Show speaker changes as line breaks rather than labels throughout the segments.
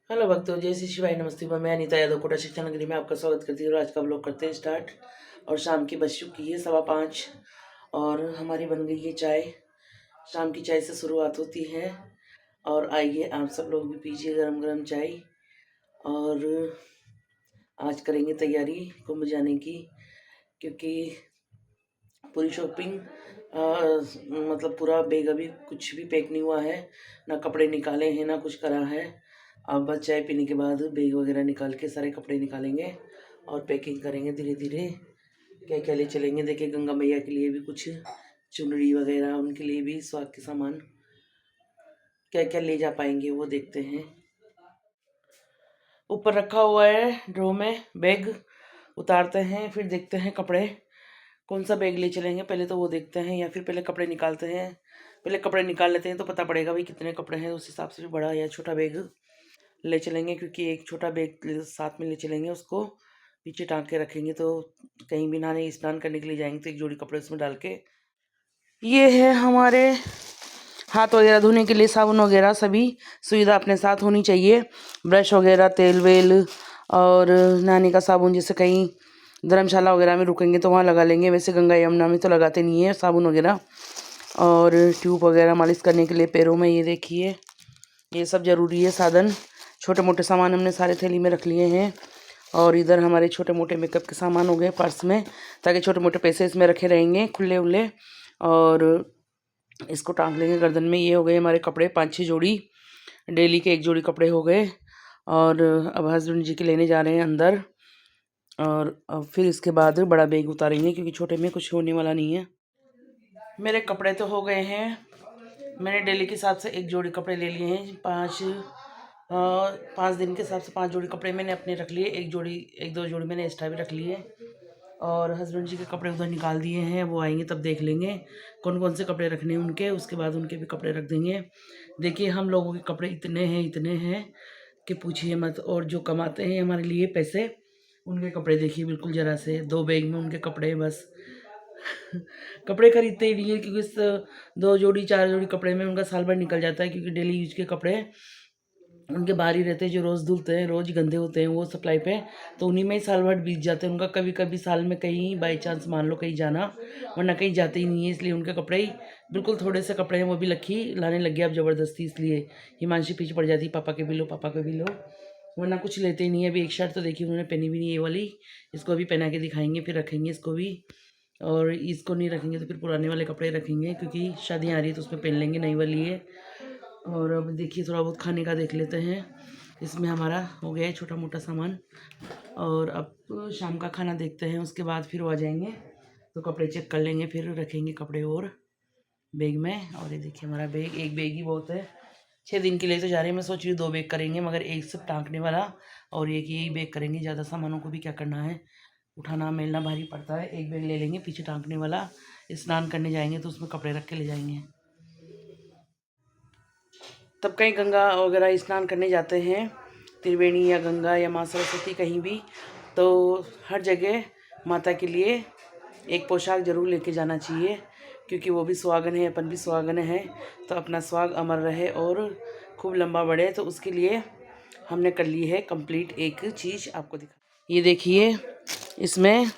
Hello भक्तों, जय श्री शिवाय, नमस्ते। मैं अनीता यादव कोटा शिक्षा नगरी में आपका स्वागत करती हूँ। आज का ब्लॉग करते हैं स्टार्ट। और शाम की बज चुकी है 5:15 और हमारी बन गई है चाय। शाम की चाय से शुरुआत होती है और आइए आप सब लोग भी पीजिए गरम गरम चाय। और आज करेंगे तैयारी कुंभ जाने की, क्योंकि पूरी शॉपिंग मतलब पूरा बैग अभी कुछ भी पैक नहीं हुआ है, ना कपड़े निकाले हैं ना कुछ करा है। अब बस चाय पीने के बाद बैग वगैरह निकाल के सारे कपड़े निकालेंगे और पैकिंग करेंगे धीरे धीरे। क्या क्या ले चलेंगे, देखिए गंगा मैया के लिए भी कुछ चुनरी वगैरह, उनके लिए भी स्वाद के सामान क्या क्या ले जा पाएंगे वो देखते हैं। ऊपर रखा हुआ है ड्रॉ में बैग, उतारते हैं फिर देखते हैं कपड़े कौन सा बैग ले चलेंगे। पहले तो वो देखते हैं या फिर पहले कपड़े निकालते हैं। पहले कपड़े निकाल लेते हैं तो पता पड़ेगा भाई कितने कपड़े हैं, उस हिसाब से बड़ा या छोटा बैग ले चलेंगे। क्योंकि एक छोटा बैग साथ में ले चलेंगे, उसको पीछे टांग के रखेंगे तो कहीं भी नहाने स्नान करने के लिए जाएंगे तो एक जोड़ी कपड़े उसमें डाल के। ये है हमारे हाथ वगैरह धोने के लिए साबुन वगैरह सभी सुविधा अपने साथ होनी चाहिए। ब्रश वगैरह, तेल वेल और नहाने का साबुन, जैसे कहीं धर्मशाला वगैरह में रुकेंगे तो वहाँ लगा लेंगे। वैसे गंगा यमुना में तो लगाते नहीं है साबुन वगैरह। और ट्यूब वगैरह मालिश करने के लिए पैरों में, ये देखिए ये सब ज़रूरी है साधन। छोटे मोटे सामान हमने सारे थैली में रख लिए हैं। और इधर हमारे छोटे मोटे मेकअप के सामान हो गए पर्स में, ताकि छोटे मोटे पैसे इसमें रखे रहेंगे खुले उल्ले। और इसको टांग लेंगे गर्दन में। ये हो गए हमारे कपड़े 5-6 जोड़ी, डेली के 1 जोड़ी कपड़े हो गए। और अब हस्बैंड जी के लेने जा रहे हैं अंदर। और अब फिर इसके बाद बड़ा बैग उतारेंगे, क्योंकि छोटे में कुछ होने वाला नहीं है। मेरे कपड़े तो हो गए हैं। मैंने डेली के हिसाब से 1 जोड़ी कपड़े ले लिए हैं। 5 दिन के हिसाब से 5 जोड़ी कपड़े मैंने अपने रख लिए। 1-2 जोड़ी मैंने एक्स्ट्रा भी रख लिए। और हस्बैंड जी के कपड़े उधर निकाल दिए हैं, वो आएंगे तब देख लेंगे कौन कौन से कपड़े रखने हैं उनके। उसके बाद उनके भी कपड़े रख देंगे। देखिए हम लोगों के कपड़े इतने हैं कि पूछिए मत। और जो कमाते हैं हमारे लिए पैसे, उनके कपड़े देखिए बिल्कुल ज़रा से 2 बैग में उनके कपड़े बस। कपड़े खरीदते ही नहीं है, क्योंकि 2 जोड़ी 4 जोड़ी कपड़े में उनका साल भर निकल जाता है। क्योंकि डेली यूज के कपड़े उनके बाहर ही रहते हैं, जो रोज़ धुलते हैं, रोज़ गंदे होते हैं वो सप्लाई पे, तो उन्हीं में ही साल भर बीत जाते हैं उनका। कभी कभी साल में कहीं बाई चांस मान लो कहीं जाना, वरना कहीं जाते ही नहीं है। इसलिए उनके कपड़े ही बिल्कुल थोड़े से कपड़े हैं, वो भी लक्की लाने लग गया अब ज़बरदस्ती। इसलिए हिमांशी पीछे पड़ जाती, पापा के भी लो पापा के भी लो, वरना कुछ लेते ही नहीं है। अभी एक शर्ट तो देखी उन्होंने पहनी भी नहीं, ये वाली। इसको अभी पहना के दिखाएंगे, फिर रखेंगे इसको भी। और इसको नहीं रखेंगे तो फिर पुराने वाले कपड़े रखेंगे, क्योंकि शादी आ रही है तो उसमें पहन लेंगे नई वाली है। और अब देखिए थोड़ा बहुत खाने का देख लेते हैं। इसमें हमारा हो गया है छोटा मोटा सामान। और अब शाम का खाना देखते हैं, उसके बाद फिर वो आ जाएंगे तो कपड़े चेक कर लेंगे, फिर रखेंगे कपड़े और बैग में। और ये देखिए हमारा बैग, 1 बैग ही बहुत है। 6 दिन के लिए तो जा रहे हैं। मैं सोच रही हूँ 2 बैग करेंगे, मगर एक सिर्फ टाँगने वाला और एक यही बैग करेंगे। ज़्यादा सामानों को भी क्या करना है, उठाना मेलना भारी पड़ता है। 1 बैग ले लेंगे पीछे टाँगने वाला। स्नान करने जाएंगे तो उसमें कपड़े रख के ले जाएंगे। तब कहीं गंगा वगैरह स्नान करने जाते हैं, त्रिवेणी या गंगा या माँ सरस्वती कहीं भी, तो हर जगह माता के लिए एक पोशाक ज़रूर लेके जाना चाहिए। क्योंकि वो भी सुहागन है, अपन भी सुहागन है, तो अपना सुहाग अमर रहे और खूब लंबा बढ़े। तो उसके लिए हमने कर ली है कंप्लीट एक चीज़, आपको दिखा। ये देखिए इसमें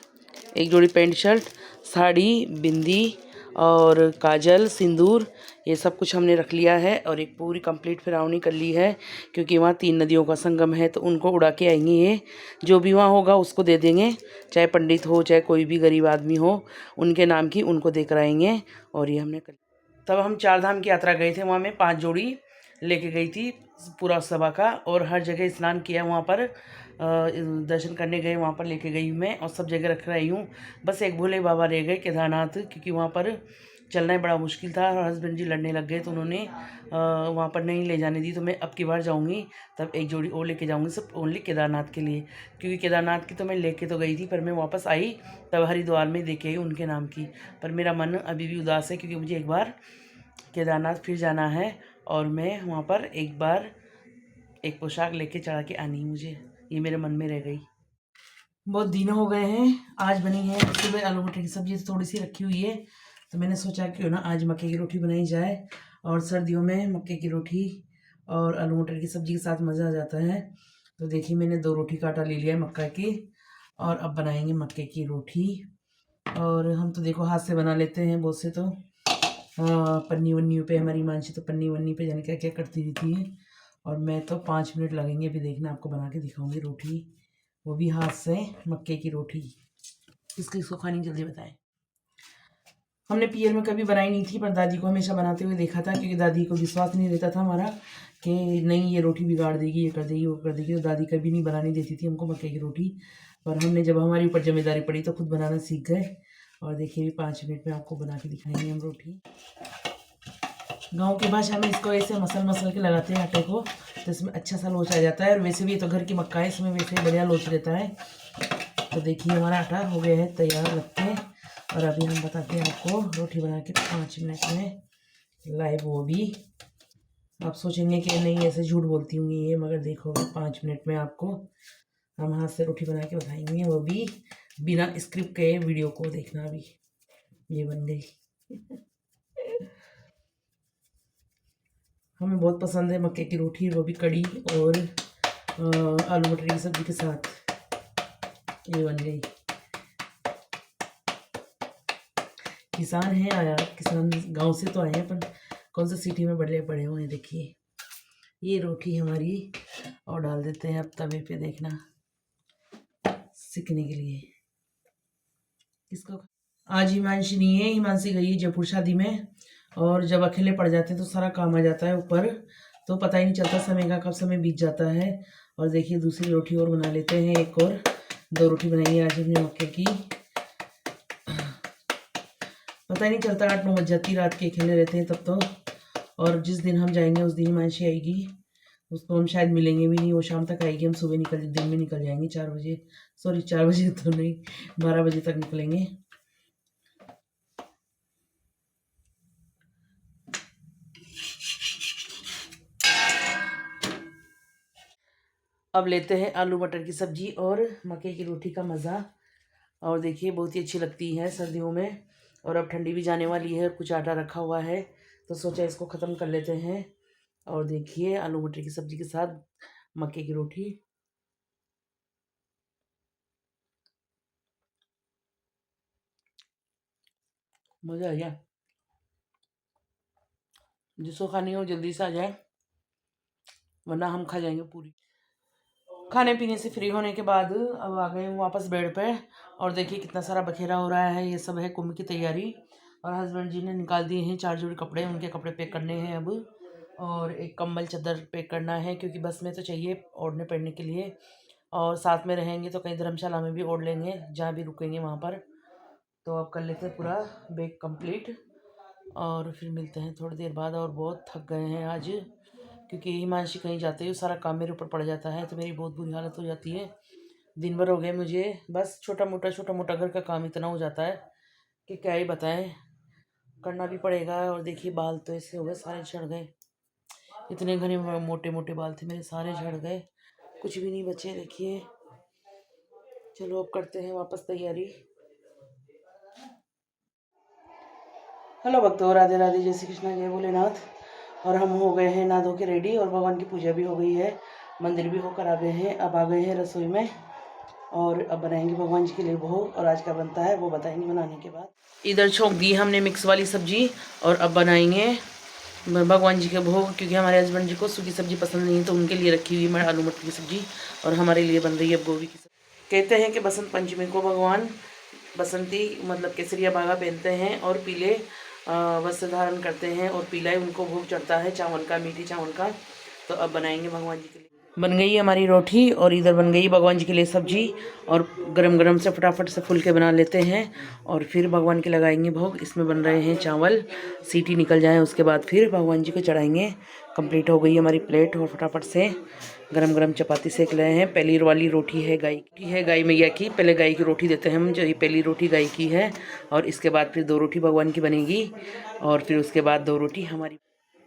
1 जोड़ी पैंट शर्ट, साड़ी, बिंदी और काजल, सिंदूर, ये सब कुछ हमने रख लिया है। और एक पूरी कंप्लीट फिरावनी कर ली है, क्योंकि वहाँ 3 नदियों का संगम है, तो उनको उड़ा के आएंगे। ये जो भी वहाँ होगा उसको दे देंगे, चाहे पंडित हो चाहे कोई भी गरीब आदमी हो, उनके नाम की उनको दे कर आएंगे। और ये हमने कर, तब हम 4 धाम की यात्रा गए थे, वहाँ मैं 5 जोड़ी लेके गई थी पूरा सभा का। और हर जगह स्नान किया, वहाँ पर दर्शन करने गए, वहाँ पर लेके गई मैं और सब जगह रख रही हूँ। बस एक भोले बाबा रह गए केदारनाथ, क्योंकि वहाँ पर चलना ही बड़ा मुश्किल था और हस्बैंड जी लड़ने लग गए, तो उन्होंने वहाँ पर नहीं ले जाने दी। तो मैं अब की बार जाऊँगी तब 1 जोड़ी और लेके जाऊँगी, सिर्फ ओनली केदारनाथ के लिए। क्योंकि केदारनाथ की तो मैं लेके तो गई थी, पर मैं वापस आई तब हरिद्वार में देखे आई उनके नाम की। पर मेरा मन अभी भी उदास है, क्योंकि मुझे एक बार केदारनाथ फिर जाना है और मैं वहाँ पर एक बार एक पोशाक लेके चढ़ा के आनी मुझे, ये मेरे मन में रह गई। बहुत दिन हो गए हैं। आज बनी है सुबह आलू मटर की सब्जी थोड़ी सी रखी हुई है, तो मैंने सोचा क्यों ना आज मक्के की रोटी बनाई जाए। और सर्दियों में मक्के की रोटी और आलू मटर की सब्ज़ी के साथ मज़ा आ जाता है। तो देखिए मैंने 2 रोटी का आटा ले लिया है मक्का की, और अब बनाएंगे मक्के की रोटी। और हम तो देखो हाथ से बना लेते हैं बहुत से तो, पन्नी वन्नी पे, हमारी मानसी तो पन्नी वन्नी पे जाने क्या क्या करती रहती है। और मैं तो 5 मिनट लगेंगे अभी, देखना आपको बना के दिखाऊंगी रोटी, वो भी हाथ से, मक्के की रोटी। किसको किसको खानी जल्दी बताएं। हमने पियर में कभी बनाई नहीं थी, पर दादी को हमेशा बनाते हुए देखा था, क्योंकि दादी को विश्वास नहीं रहता था हमारा कि नहीं ये रोटी बिगाड़ देगी, ये कर देगी, वो कर देगी। तो दादी कभी नहीं बनाने देती थी हमको मक्के की रोटी। पर हमने जब हमारे ऊपर जिम्मेदारी पड़ी तो खुद बनाना सीख गए। और देखिए 5 मिनट में आपको बना के दिखाएंगे हम रोटी। गाँव की भाषा में इसको ऐसे मसल मसल के लगाते हैं आटे को, तो इसमें अच्छा सा लोच आ जाता है। और वैसे भी ये तो घर की मक्का है, इसमें वैसे बढ़िया लोच रहता है। तो देखिए हमारा आटा हो गया है तैयार रख के, और अभी हम बताते हैं आपको रोटी बना के 5 मिनट में लाइव। वो भी आप सोचेंगे कि नहीं ऐसे झूठ बोलती होंगी ये, मगर देखो 5 मिनट में आपको हम हाथ से रोटी बना के बताएंगे, वो भी बिना स्क्रिप्ट के। वीडियो को देखना। अभी ये बन गई। हमें बहुत पसंद है मक्के की रोटी, वो भी कड़ी और आलू मटर की सब्ज़ी के साथ। ये बन गई। किसान हैं आया, किसान गांव से तो आए हैं, पर कौन सा सिटी में बड़े पड़े हुए हैं। देखिए ये रोटी हमारी, और डाल देते हैं अब तवे पे, देखना सीखने के लिए। किसको आज हिमांशी नहीं है, हिमांशी गई है जयपुर शादी में। और जब अकेले पड़ जाते हैं तो सारा काम आ जाता है ऊपर, तो पता ही नहीं चलता समय का, कब समय बीत जाता है। और देखिए दूसरी रोटी और बना लेते हैं, एक और 2 रोटी बनाई है आज हमने मक्के की। पता ही नहीं चलता, 8-9 बज जाती रात के, खेले रहते हैं तब तो। और जिस दिन हम जाएंगे उस दिन हिमांशी आएगी, उसको हम शायद मिलेंगे भी नहीं, वो शाम तक आएगी। हम सुबह दिन में निकल जाएंगे 4 बजे, सॉरी 4 बजे तो नहीं, 12 बजे तक निकलेंगे। अब लेते हैं आलू मटर की सब्ज़ी और मक्के की रोटी का मज़ा। और देखिए बहुत ही अच्छी लगती है सर्दियों में, और अब ठंडी भी जाने वाली है और कुछ आटा रखा हुआ है, तो सोचा इसको ख़त्म कर लेते हैं। और देखिए आलू मटर की सब्ज़ी के साथ मक्के की रोटी। मज़ा आ गया। जिसको खानी हो जल्दी से आ जाए, वरना हम खा जाएंगे पूरी। खाने पीने से फ्री होने के बाद अब आ गए वापस बेड पे। और देखिए कितना सारा बखेरा हो रहा है, ये सब है कुंभ की तैयारी। और हस्बैंड जी ने निकाल दिए हैं 4 जोड़ी कपड़े, उनके कपड़े पैक करने हैं अब। और एक कंबल चादर पैक करना है, क्योंकि बस में तो चाहिए ओढ़ने पहनने के लिए। और साथ में रहेंगे तो कहीं धर्मशाला में भी ओढ़ लेंगे, जहाँ भी रुकेंगे वहाँ पर। तो अब कर लेते हैं पूरा बैग कंप्लीट, और फिर मिलते हैं थोड़ी देर बाद। और बहुत थक गए हैं आज, क्योंकि हिमांशी कहीं जाते ही सारा काम मेरे ऊपर पड़ जाता है, तो मेरी बहुत बुरी हालत हो जाती है। दिन भर हो गए मुझे, बस छोटा मोटा घर का काम इतना हो जाता है कि क्या ही बताएं, करना भी पड़ेगा। और देखिए बाल तो ऐसे हो गए, सारे झड़ गए। इतने घने मोटे मोटे बाल थे मेरे, सारे झड़ गए, कुछ भी नहीं बचे। देखिए चलो अब करते हैं वापस तैयारी। हेलो भक्तों, राधे राधे, जय श्री कृष्णा, जय भोलेनाथ। और हम हो गए हैं नहा धो के रेडी, और भगवान की पूजा भी हो गई है, मंदिर भी होकर आ गए हैं। अब आ गए हैं रसोई में, और अब बनाएंगे भगवान जी के लिए भोग। और आज का बनता है वो बताएंगे बनाने के बाद। इधर छोंक दी हमने मिक्स वाली सब्जी, और अब बनाएंगे भगवान जी के भोग, क्योंकि हमारे हस्बैंड जी को सूखी सब्जी पसंद नहीं है, तो उनके लिए रखी हुई आलू मटर की सब्जी, और हमारे लिए बन रही है अब गोभी की सब्जी। कहते हैं कि बसंत पंचमी को भगवान बसंती मतलब केसरिया बागा पहनते हैं, और पीले वस्त्र धारण करते हैं, और पीला ही उनको भोग चढ़ता है चावल का, मीठी चावल का। तो अब बनाएंगे भगवान जी के लिए। बन गई हमारी रोटी, और इधर बन गई भगवान जी के लिए सब्जी। और गरम गरम से फटाफट से फुलके बना लेते हैं, और फिर भगवान के लगाएंगे भोग। इसमें बन रहे हैं चावल, सीटी निकल जाए उसके बाद फिर भगवान जी को चढ़ाएंगे। कंप्लीट हो गई हमारी प्लेट, और फटाफट से गरम गरम चपाती सेक रहे हैं। पहली वाली रोटी है गाय की, है गाय मैया की। पहले गाय की रोटी देते हैं हम, जो ये पहली रोटी गाय की है। और इसके बाद फिर 2 रोटी भगवान की बनेगी, और फिर उसके बाद 2 रोटी हमारी।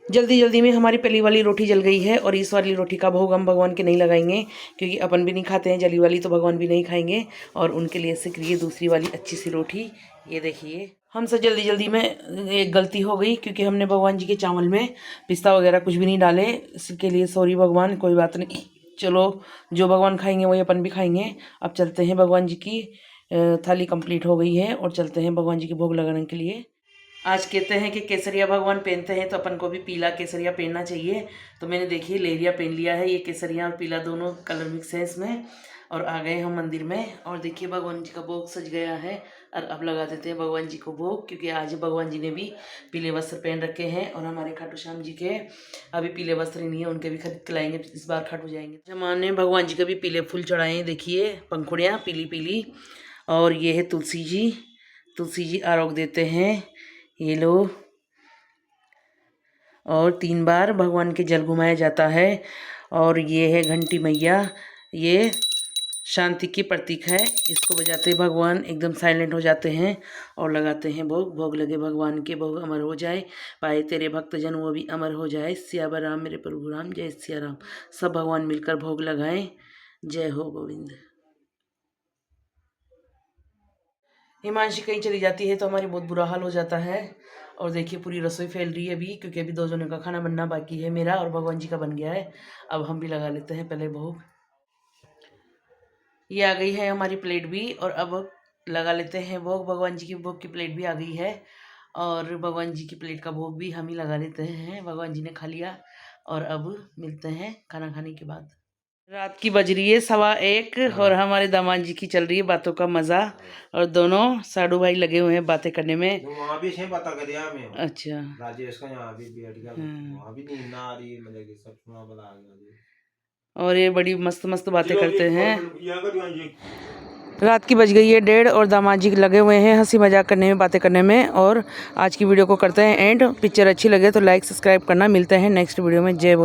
जल्दी जल्दी में हमारी पहली वाली रोटी जल गई है, और इस वाली रोटी का भोग हम भगवान के नहीं लगाएंगे, क्योंकि अपन भी नहीं खाते हैं जली वाली, तो भगवान भी नहीं खाएंगे। और उनके लिए सिक रही है दूसरी वाली अच्छी सी रोटी, ये देखिए, हमसे जल्दी जल्दी में एक गलती हो गई क्योंकि हमने भगवान जी के चावल में पिस्ता वगैरह कुछ भी नहीं डाले। इसके लिए सॉरी भगवान, कोई बात नहीं। चलो, जो भगवान खाएंगे वही अपन भी खाएंगे। अब चलते हैं, भगवान जी की थाली कंप्लीट हो गई है और चलते हैं भगवान जी के भोग लगाने के लिए। आज कहते हैं कि केसरिया भगवान पहनते हैं तो अपन को भी पीला केसरिया पहनना चाहिए। तो मैंने देखिए लेरिया पहन लिया है। ये केसरिया और पीला दोनों कलर मिक्स है इसमें। और आ गए हम मंदिर में और देखिए भगवान जी का भोग सज गया है। और अब लगा देते हैं भगवान जी को भोग, क्योंकि आज भगवान जी ने भी पीले वस्त्र पहन रखे हैं। और हमारे खाटू श्याम जी के अभी पीले वस्त्र नहीं है, उनके भी खरीद के लाएंगे, इस बार खाटू जाएंगे। जमाने भगवान जी के भी पीले फूल चढ़ाए हैं, देखिए पंखुड़ियाँ पीली पीली। और ये है तुलसी जी, तुलसी जी आरोग्य देते हैं, ये लो। और 3 बार भगवान के जल घुमाया जाता है। और ये है घंटी मैया, ये शांति की प्रतीक है। इसको बजाते भगवान एकदम साइलेंट हो जाते हैं और लगाते हैं भोग। भोग लगे भगवान के, भोग अमर हो जाए, पाए तेरे भक्तजन वो भी अमर हो जाए। सियावर राम मेरे प्रभु राम, जय सिया राम। सब भगवान मिलकर भोग लगाएं। जय हो गोविंद। हिमांशी कहीं चली जाती है तो हमारी बहुत बुरा हाल हो जाता है। और देखिए पूरी रसोई फैल रही है अभी, क्योंकि अभी 2 जनों का खाना बनना बाकी है, मेरा और भगवान जी का बन गया है। अब हम भी लगा लेते हैं पहले भोग। ये आ गई है हमारी प्लेट भी, और अब लगा लेते हैं भोग। भगवान जी की भोग की प्लेट भी आ गई है और भगवान जी की प्लेट का भोग भी हम ही लगा लेते हैं। भगवान जी ने खा लिया और अब मिलते हैं खाना खाने के बाद। रात की बज रही है 1:15 और हमारे दामाद जी की चल रही है बातों का मजा। और दोनों साडू भाई लगे हुए हैं बातें करने में।
वहाँ भी से पता कर दिया मैं।
अच्छा,
राजेश का यहाँ भी बैठ गया, वहाँ भी नींद ना आ रही, मतलब कि सब सुना बला आ गया।
और ये बड़ी मस्त मस्त बातें करते हैं। रात की बज गई है 1:30 और दामाद जी लगे हुए हैं हंसी मजाक करने में, बातें करने में। और आज की वीडियो को करते हैं एंड। पिक्चर अच्छी लगे तो लाइक सब्सक्राइब करना। मिलते हैं नेक्स्ट वीडियो में। जय बोल।